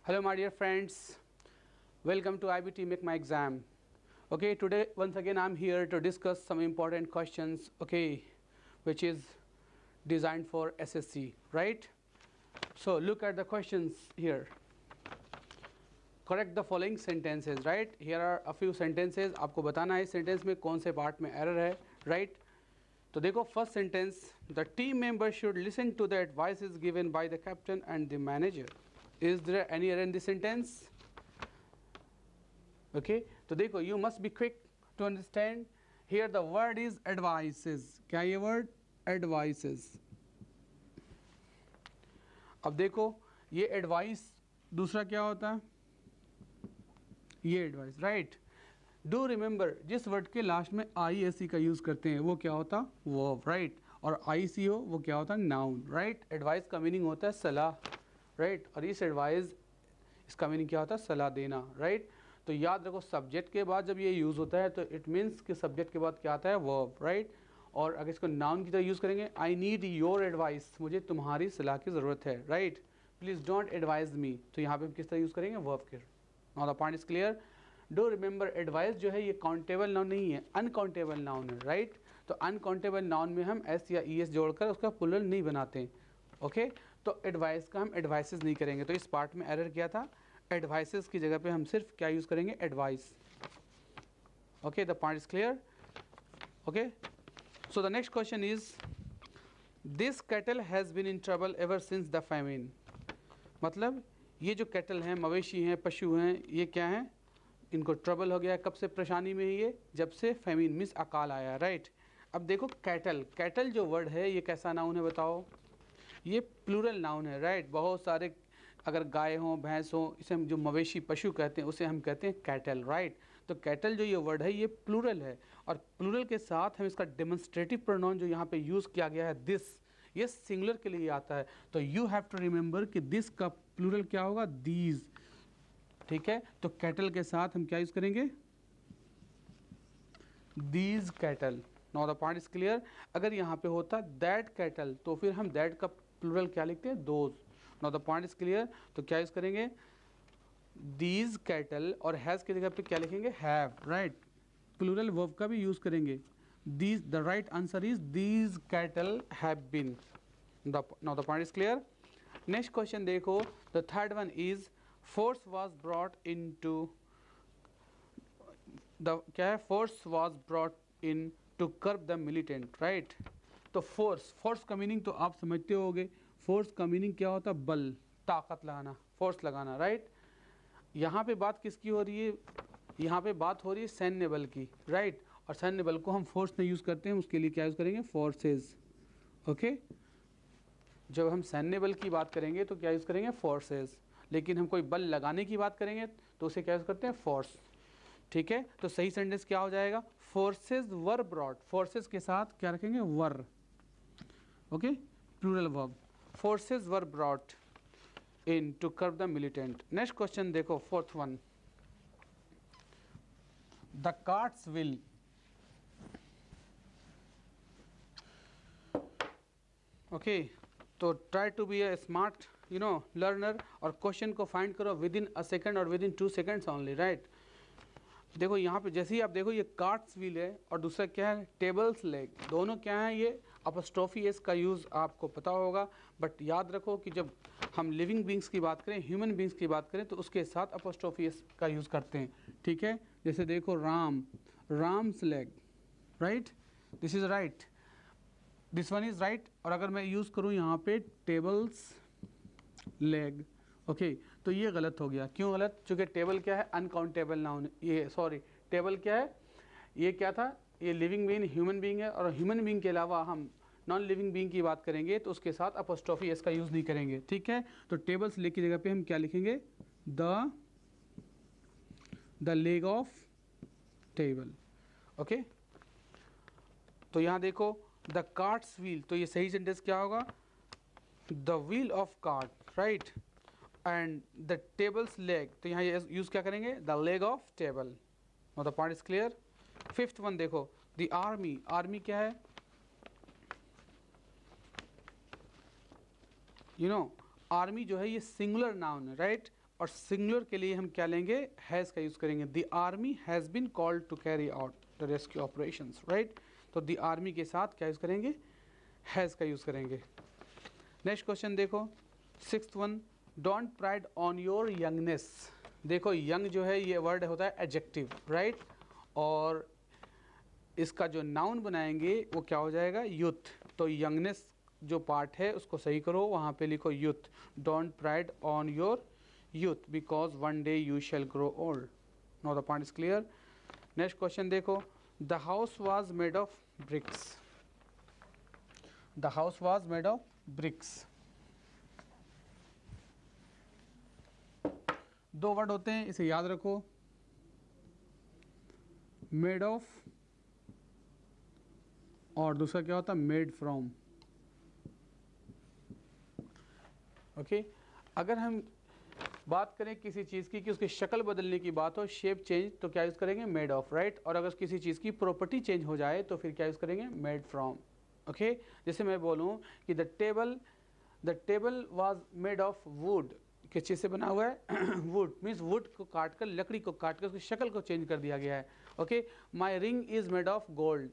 Hello my dear friends, welcome to IBT Make My Exam. Okay, today once again I'm here to discuss some important questions, okay, which is designed for SSC, right? So look at the questions here. Correct the following sentences, right? Here are a few sentences. आपको बताना है sentence में कौन से part में error है, right? तो देखो first sentence, the team member should listen to the advices given by the captain and the manager. Is there any error in this sentence? Okay, तो देखो you must be quick to understand. Here the word is advices. क्या ये word? Advices. अब देखो ये advice दूसरा क्या होता है? ये advice, right? Do remember जिस word के लास्ट में IEC का यूज़ करते हैं वो क्या होता? Verb, right? और IC हो वो क्या होता? Noun, right? Advice का meaning होता है सलाह, राइट और इस एडवाइस इसका मीनिंग क्या होता है? सलाह देना, राइट. तो याद रखो सब्जेक्ट के बाद जब ये यूज़ होता है तो इट मीन्स कि सब्जेक्ट के बाद क्या आता है? Verb, right. और अगर इसको नाउन की तरह यूज़ करेंगे, आई नीड योर एडवाइस, मुझे तुम्हारी सलाह की ज़रूरत है, right. Please don't advise me, तो यहाँ पे हम किस तरह यूज़ करेंगे? वर्ब के. Now the point is clear. Do remember advice जो है ये काउंटेबल नाउन नहीं है, अनकाउंटेबल नाउन है, राइट. तो अनकाउंटेबल नाउन में हम एस या ई एस जोड़कर उसका प्लूरल नहीं बनाते, ओके. तो एडवाइस का हम एडवाइसेस नहीं करेंगे. तो इस पार्ट में एरर किया था. एडवाइसेस की जगह पे हम सिर्फ क्या यूज़ करेंगे? Advice. Okay, the point is clear. Okay, so the next question is this cattle has been in trouble ever since the famine. मतलब ये जो कैटल हैं, मवेशी हैं, पशु हैं, ये क्या हैं? इनको ट्रबल हो गया. कब से परेशानी में है ये? जब से फैमिन मीन्स अकाल आया, राइट. अब देखो कैटल, कैटल जो वर्ड है ये कैसा नाउन है बताओ? ये प्लूरल नाउन है, राइट. बहुत सारे अगर गाय हों, भैंस हों, इसे हम जो मवेशी पशु कहते हैं उसे हम कहते हैं कैटल, राइट. तो कैटल जो ये वर्ड है ये प्लूरल है और प्लूरल के साथ हम इसका डेमोन्स्ट्रेटिव प्रोनाउन जो यहाँ पे यूज़ किया गया है दिस, ये सिंगुलर के लिए आता है. तो यू हैव टू रिमेंबर कि दिस का प्लूरल क्या होगा? दीज, ठीक है. तो कैटल के साथ हम क्या यूज़ करेंगे? These cattle. Now the point is clear. अगर यहाँ पे होता दैट कैटल तो फिर हम दैट का प्लूरल क्या लिखते हैं? Those. Now the point is clear. तो क्या यूज करेंगे? These cattle. और हैज़ की जगह पे क्या लिखेंगे? Have, right. प्लूरल वर्ब का भी यूज करेंगे. These, the right answer is these cattle have been. Now the point is clear. Next question देखो, the third one is force was brought in to the, क्या है? Force was brought in to curb the militant, right. तो force, force का meaning तो आप समझते होगे. Force का मीनिंग क्या होता है? बल, ताकत लगाना, फोर्स लगाना, राइट. यहाँ पे बात किसकी हो रही है? यहाँ पे बात हो रही है सैन्य बल की, राइट. और सैन्य बल को हम फोर्स में यूज़ करते हैं, उसके लिए क्या यूज़ करेंगे? Forces, okay. जब हम सैन्य बल की बात करेंगे तो क्या यूज़ करेंगे? फोर्सेस. लेकिन हम कोई बल लगाने की बात करेंगे तो उसे क्या यूज़ करते हैं? फोर्स, ठीक है. तो सही सेंटेंस क्या हो जाएगा? Forces were brought. फोर्सेस के साथ क्या रखेंगे? Were, okay, plural verb. Forces were brought in to curb the militant. Next question देखो, fourth one, the carts will. Okay, तो try to be a smart learner और क्वेश्चन को find करो within a second और within 2 seconds only, right. देखो यहाँ पे जैसे ही आप देखो ये कार्ट्स व्हील है और दूसरा क्या है? Tables leg. दोनों क्या है? ये अपस्ट्रोफी एस का यूज़ आपको पता होगा. बट याद रखो कि जब हम लिविंग बींग्स की बात करें, ह्यूमन बींग्स की बात करें तो उसके साथ अपस्ट्रोफी एस का यूज़ करते हैं, ठीक है. जैसे देखो Ram, Ram's leg, right. This is right, this one is right. और अगर मैं यूज़ करूँ यहाँ पे टेबल्स लेग, ओके, तो ये गलत हो गया. क्यों गलत? चूँकि टेबल क्या है? Uncountable noun. ये सॉरी, टेबल क्या है? ये क्या था? ये लिविंग बीइंग, ह्यूमन बीइंग है. और ह्यूमन बीइंग के अलावा हम नॉन लिविंग बीइंग की बात करेंगे तो उसके साथ अपॉस्ट्रोफी एस का यूज़ नहीं करेंगे, ठीक है. तो टेबल्स लेग की जगह पे हम क्या लिखेंगे? The leg of table, okay. तो यहाँ देखो द कार्ट्स व्हील, तो ये सही सेंटेंस क्या होगा? The wheel of cart, right. And the table's leg, तो यहाँ यूज़ क्या करेंगे? The leg of table. Now the point is clear. Fifth one देखो, द आर्मी. आर्मी क्या है? आर्मी जो है ये सिंगुलर नाउन है, राइट. और सिंगुलर के लिए हम क्या लेंगे, हैज़ का यूज़ करेंगे। The army has been called to carry out the rescue operations, right. तो द आर्मी के साथ क्या यूज़ करेंगे, हैज़ का यूज़ करेंगे। नेक्स्ट क्वेश्चन देखो, 6th one, don't pride on your youngness. देखो यंग जो है ये वर्ड होता है एडजेक्टिव, राइट, और इसका जो नाउन बनाएंगे वो क्या हो जाएगा, यूथ। तो यंगनेस जो पार्ट है उसको सही करो, वहाँ पे लिखो youth. Don't pride on your youth because one day you shall grow old. Now the point is clear. Next question देखो, the house was made of bricks. The house was made of bricks. दो word होते हैं, इसे याद रखो, made of और दूसरा क्या होता है, made from. ओके, अगर हम बात करें किसी चीज़ की कि उसकी शक्ल बदलने की बात हो, शेप चेंज, तो क्या यूज़ करेंगे, मेड ऑफ, राइट। और अगर किसी चीज़ की प्रॉपर्टी चेंज हो जाए तो फिर क्या यूज़ करेंगे, मेड फ्रॉम। ओके, जैसे मैं बोलूँ कि the table was made of would, किस चीज़ से बना हुआ है, वुड, मीन्स वुड को काट कर, लकड़ी को काट कर उसकी शक्ल को चेंज कर दिया गया है। Okay, my ring is made of gold,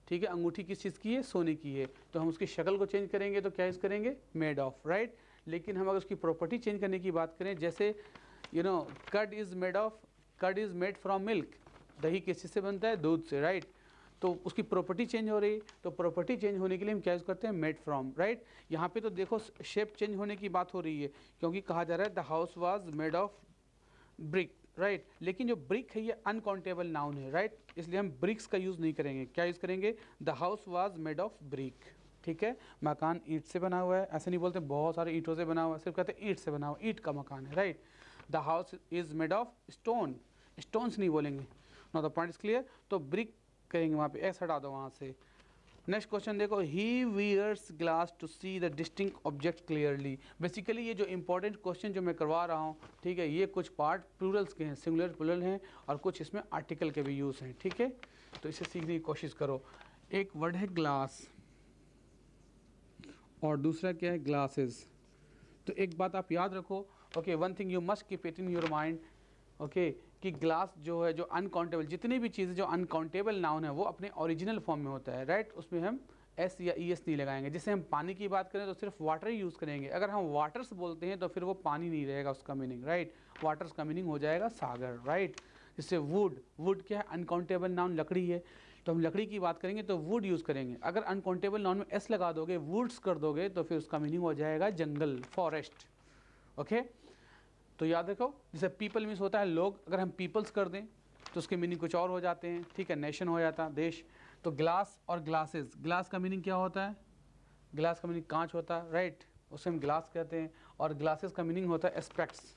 ठीक है, अंगूठी किस चीज़ की है, सोने की है, तो हम उसकी शक्ल को चेंज करेंगे तो क्या यूज़ करेंगे, मेड ऑफ, राइट। लेकिन हम अगर उसकी प्रॉपर्टी चेंज करने की बात करें, जैसे you know curd is made from milk, दही किस चीज़ से बनता है, दूध से, राइट। तो उसकी प्रॉपर्टी चेंज हो रही, तो प्रॉपर्टी चेंज होने के लिए हम क्या यूज़ करते हैं, मेड फ्रॉम, राइट। यहाँ पे तो देखो शेप चेंज होने की बात हो रही है, क्योंकि कहा जा रहा है the house was made of brick, right. लेकिन जो ब्रिक है ये अनकाउंटेबल नाउन है, राइट, इसलिए हम ब्रिक्स का यूज़ नहीं करेंगे, क्या यूज़ करेंगे, the house was made of brick, ठीक है। मकान ईंट से बना हुआ है, ऐसे नहीं बोलते बहुत सारे ईंटों से बना हुआ है, सिर्फ कहते हैं ईंट से बना हुआ, ईंट का मकान है, right. The house is made of stone, stones नहीं बोलेंगे। Now the point is clear, तो ब्रिक करेंगे वहाँ पे, एस हटा दो वहाँ से। नेक्स्ट क्वेश्चन देखो, he wears glass to see the distinct object clearly. Basically ये जो इंपॉर्टेंट क्वेश्चन जो मैं करवा रहा हूँ, ठीक है, ये कुछ पार्ट प्लूरल्स के हैं, सिंगुलर प्लूरल हैं, और कुछ इसमें आर्टिकल के भी यूज़ हैं, ठीक है। तो इसे सीखने की कोशिश करो। एक वर्ड है ग्लास और दूसरा क्या है, ग्लासेस। तो एक बात आप याद रखो, okay, one thing you must keep it in your mind, okay, कि ग्लास जो है, जो अनकाउंटेबल, जितनी भी चीज़ें जो अनकाउंटेबल नाउन है वो अपने ओरिजिनल फॉर्म में होता है, राइट। उसमें हम एस या ई एस नहीं लगाएंगे। जैसे हम पानी की बात करें तो सिर्फ वाटर ही यूज़ करेंगे, अगर हम वाटर्स बोलते हैं तो फिर वो पानी नहीं रहेगा उसका मीनिंग, राइट। वाटर्स का मीनिंग हो जाएगा सागर, राइट। जैसे वुड क्या है, अनकाउंटेबल नाउन लकड़ी है, तो हम लकड़ी की बात करेंगे तो वुड यूज़ करेंगे। अगर अनकाउंटेबल नाउन में एस लगा दोगे, वुड्स कर दोगे, तो फिर उसका मीनिंग हो जाएगा जंगल, फॉरेस्ट, ओके। तो याद रखो, जैसे पीपल मीन्स होता है लोग, अगर हम पीपल्स कर दें तो उसके मीनिंग कुछ और हो जाते हैं, ठीक है, नेशन हो जाता है, देश। तो ग्लास और ग्लासेस, ग्लास का मीनिंग क्या होता है, ग्लास का मीनिंग कांच होता है, राइट, उसे हम ग्लास कहते हैं। और ग्लासेस का मीनिंग होता है specs,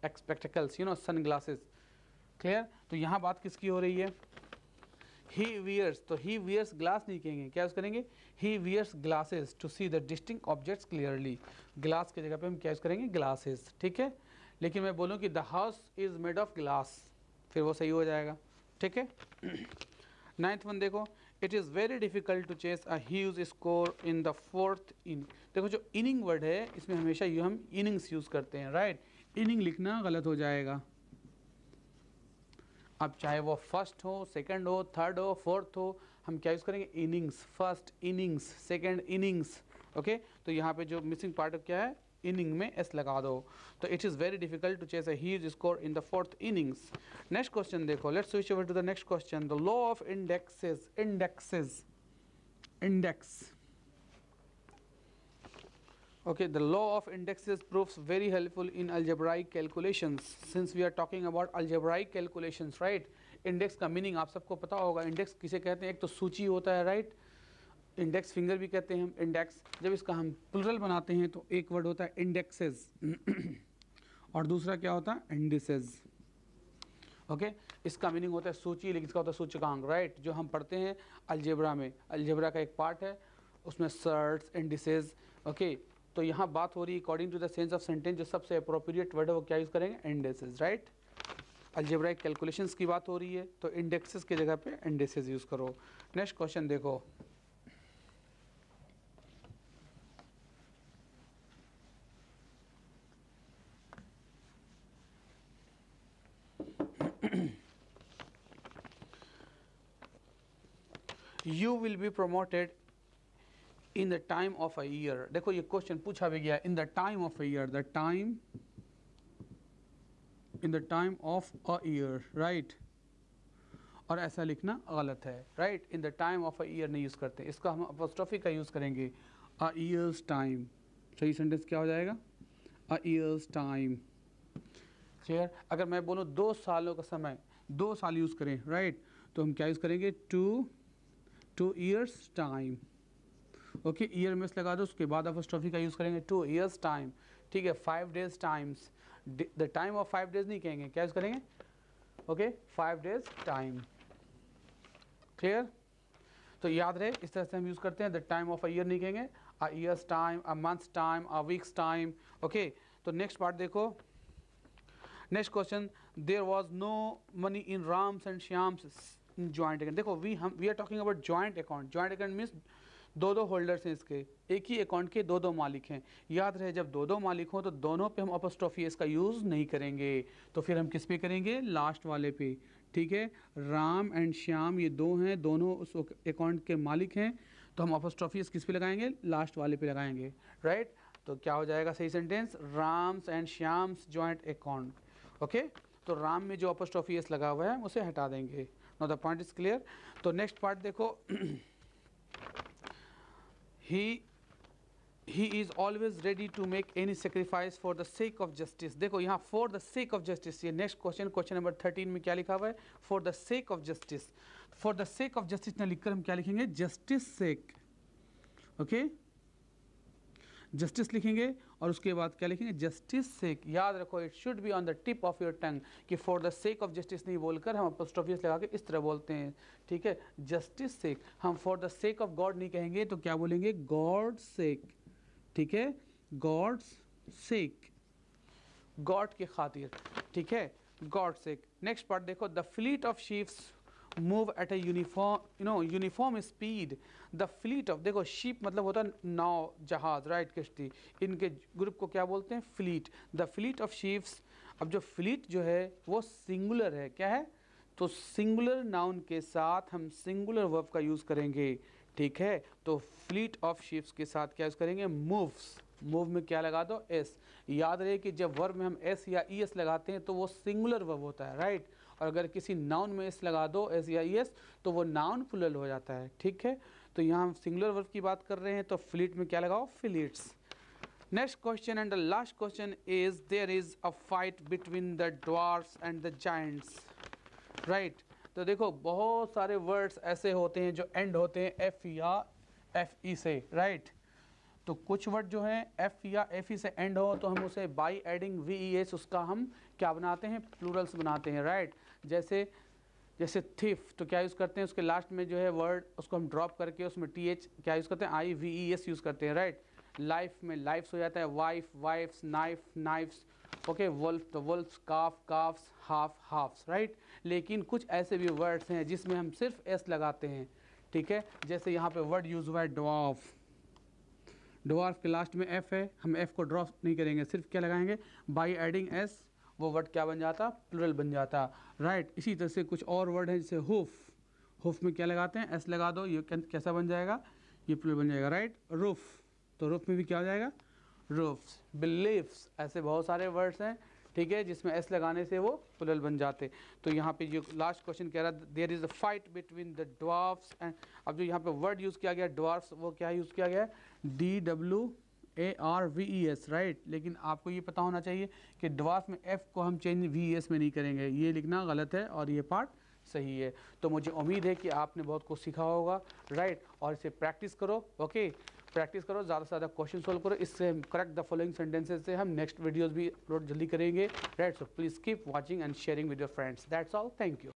spectacles, you know, sun glasses, clear. तो यहाँ बात किसकी हो रही है, ही वियर्स, तो ही वियर्स ग्लास नहीं कहेंगे, क्या यूज़ करेंगे, he wears glasses to see the distinct objects clearly. Glass की जगह पे हम क्या यूज़ करेंगे, ग्लासेस, ठीक है। लेकिन मैं बोलूँ कि the house is made of glass, फिर वो सही हो जाएगा, ठीक है। 9th वन देखो, it is very difficult to chase a huge score in the 4th inning. देखो जो इनिंग वर्ड है इसमें हमेशा हम इनिंग्स यूज़ करते हैं, राइट। इनिंग लिखना गलत हो जाएगा। अब चाहे वो फर्स्ट हो, सेकंड हो, थर्ड हो, फोर्थ हो, हम क्या यूज़ करेंगे, innings, first innings, second innings, okay. तो यहाँ पे जो मिसिंग पार्ट क्या है, इनिंग में एस लगा दो। तो it is very difficult to chase a huge score in the 4th innings. Next question देखो, let's switch over to the next question, the law of indexes, index, okay, the law of indexes proves very helpful in algebraic calculations. Since we are talking about algebraic calculations, right, index का meaning आप सबको पता होगा। Index किसे कहते हैं, एक तो सूची होता है, राइट, इंडेक्स फिंगर भी कहते हैं हम इंडेक्स। जब इसका हम प्लूरल बनाते हैं तो एक वर्ड होता है इंडेक्सेस और दूसरा क्या होता है, इंडिसेस, ओके। इसका मीनिंग होता है सूची, लेकिन इसका होता है सूचकांक, राइट, जो हम पढ़ते हैं अलजेब्रा में। अलजेब्रा का एक पार्ट है, उसमें सर्ट्स, इंडिसेस, ओके। तो यहाँ बात हो रही है according to the sense of sentence, जो सबसे अप्रोप्रिएट वर्ड है वो क्या यूज़ करेंगे, इंडेसेस, राइट। अलजेब्राइक कैलकुलेशंस की बात हो रही है तो इंडेक्सेस की जगह पे इंडेसेस यूज़ करो। नेक्स्ट क्वेश्चन देखो, you will be promoted in the time of a year. देखो ये क्वेश्चन पूछा भी गया, in the time of a year, the time, in the time of a year, right. और ऐसा लिखना गलत है, right. In the time of a year नहीं यूज़ करते, इसका हम अपॉस्ट्रोफी का यूज़ करेंगे, अ ईयर्स टाइम। सही सेंटेंस क्या हो जाएगा, अ ईयर्स टाइम। क्लियर। अगर मैं बोलूँ 2 सालों का समय, 2 साल यूज़ करें, राइट, तो हम क्या यूज़ करेंगे, 2 ईयर्स टाइम। ओके, ईयर में लगा दो, उसके बाद अपॉस्ट्रोफी का यूज़ करेंगे, 2 ईयर्स टाइम। ठीक है, 5 days times, the time of 5 days नहीं कहेंगे, क्या यूज़ करेंगे, ओके, 5 डेज टाइम। क्लियर। तो याद रहे, इस तरह से हम यूज़ करते हैं, the time of a year नहीं कहेंगे, a year's time, a month's time, a week's time. Okay, तो नेक्स्ट पार्ट देखो, next question, there was no money in Ram's and Shyam's joint account. देखो we are talking about joint account. Joint account means 2 holders हैं इसके, एक ही account के 2 मालिक हैं। याद रहे, जब 2 मालिक हों तो दोनों पे हम अपॉस्ट्रोफी एस का यूज़ नहीं करेंगे, तो फिर हम किस पे करेंगे, लास्ट वाले पे। ठीक है, राम एंड श्याम ये 2 हैं, दोनों उस अकाउंट के मालिक हैं, तो हम अपॉस्ट्रोफी एस किस पे लगाएंगे, लास्ट वाले पे लगाएंगे, राइट। तो क्या हो जाएगा सही sentence, Ram's and Shyam's joint account. Okay, तो राम में जो अपॉस्ट्रोफी एस लगा हुआ है उसे हटा देंगे। Now the point is clear. तो नेक्स्ट पार्ट देखो, he is always ready to make any sacrifice for the sake of justice। देखो यहाँ for the sake of justice, ये नेक्स्ट क्वेश्चन, क्वेश्चन नंबर 13 में क्या लिखा हुआ है, for the sake of justice। for the sake of justice ना लिखकर हम क्या लिखेंगे, justice sake। ओके, जस्टिस लिखेंगे और उसके बाद क्या लिखेंगे, जस्टिस सेक। याद रखो, it should be on the tip of your tongue, कि for the sake of justice नहीं बोलकर हम अपॉस्ट्रोफी लगा के इस तरह बोलते हैं। ठीक है, जस्टिस सेक। हम for the sake of God नहीं कहेंगे, तो क्या बोलेंगे, गॉड सेक। ठीक है, गॉड्स सेक, गॉड के खातिर। ठीक है, गॉड सेक। नेक्स्ट पार्ट देखो, the fleet of ships move at a uniform speed. The fleet of, देखो शिप मतलब होता है नाव, जहाज, राइट, किश्ती। इनके ग्रुप को क्या बोलते हैं, fleet. The fleet of ships. अब जो फ्लीट जो है वो सिंगुलर है, क्या है, तो सिंगुलर नाउन के साथ हम सिंगुलर वर्ब का यूज़ करेंगे। ठीक है, तो फ्लीट ऑफ शिप्स के साथ क्या यूज़ करेंगे, मूव्स। मूव में क्या लगा दो, एस। याद रहे कि जब वर्ब में हम एस या ई एस लगाते हैं तो वो सिंगुलर वर्ब होता है, राइट। और अगर किसी नाउन में एस लगा दो, एस या ई एस, तो वो नाउन प्लूरल हो जाता है। ठीक है, तो यहाँ हम सिंगुलर वर्ब की बात कर रहे हैं, तो फ्लीट में क्या लगाओ, fleets. Next question and the last question is, there is a fight between the dwarfs and the giants, right. तो देखो बहुत सारे वर्ड्स ऐसे होते हैं जो एंड होते हैं एफ या एफ ई से, राइट। तो कुछ वर्ड जो हैं एफ या एफ ई से एंड हो तो हम उसे by adding we E S उसका हम क्या बनाते हैं, प्लूरल्स बनाते हैं, राइट। जैसे थिफ, तो क्या यूज़ करते हैं, उसके लास्ट में जो है वर्ड उसको हम ड्रॉप करके उसमें टी एच क्या यूज़ करते हैं, I V E S use करते हैं, राइट। लाइफ में लाइफ्स हो जाता है, wife wifes, knife knifes. Okay, wolf तो wolfs, calf calfs, half halfs, right. लेकिन कुछ ऐसे भी वर्ड्स हैं जिसमें हम सिर्फ एस लगाते हैं। ठीक है, जैसे यहाँ पे वर्ड यूज़ हुआ है ड्वार्फ। ड्वार्फ के लास्ट में एफ है, हम एफ को ड्रॉप नहीं करेंगे, सिर्फ क्या लगाएंगे, बाई एडिंग एस, वो वर्ड क्या बन जाता, प्लूरल बन जाता, राइट। इसी तरह से कुछ और वर्ड हैं जैसे हुफ। हुफ में क्या लगाते हैं, एस लगा दो, ये कैसा बन जाएगा, ये प्लूरल बन जाएगा, राइट। रूफ, तो रूफ में भी क्या हो जाएगा, रूफ्स। बिलीफ्स, ऐसे बहुत सारे वर्ड्स हैं, ठीक है, जिसमें एस लगाने से वो प्लूरल बन जाते। तो यहाँ पे जो लास्ट क्वेश्चन कह रहा है, there is a fight between the dwarfs and, अब जो यहाँ पे वर्ड यूज़ किया गया ड्वार्फ्स, वो क्या यूज़ किया गया है, DWARVES, राइट। लेकिन आपको ये पता होना चाहिए कि ड्वार्फ में एफ को हम चेंज VES में नहीं करेंगे, ये लिखना गलत है और ये पार्ट सही है। तो मुझे उम्मीद है कि आपने बहुत कुछ सीखा होगा, राइट। और इसे प्रैक्टिस करो, ओके, प्रैक्टिस करो, ज़्यादा से ज़्यादा क्वेश्चन सोल्व करो। इससे करेक्ट द फॉलोइंग सेंटेंसेस से हम नेक्स्ट वीडियोस भी अपलोड जल्दी करेंगे, right. So please keep watching and sharing with your friends. That's all, thank you.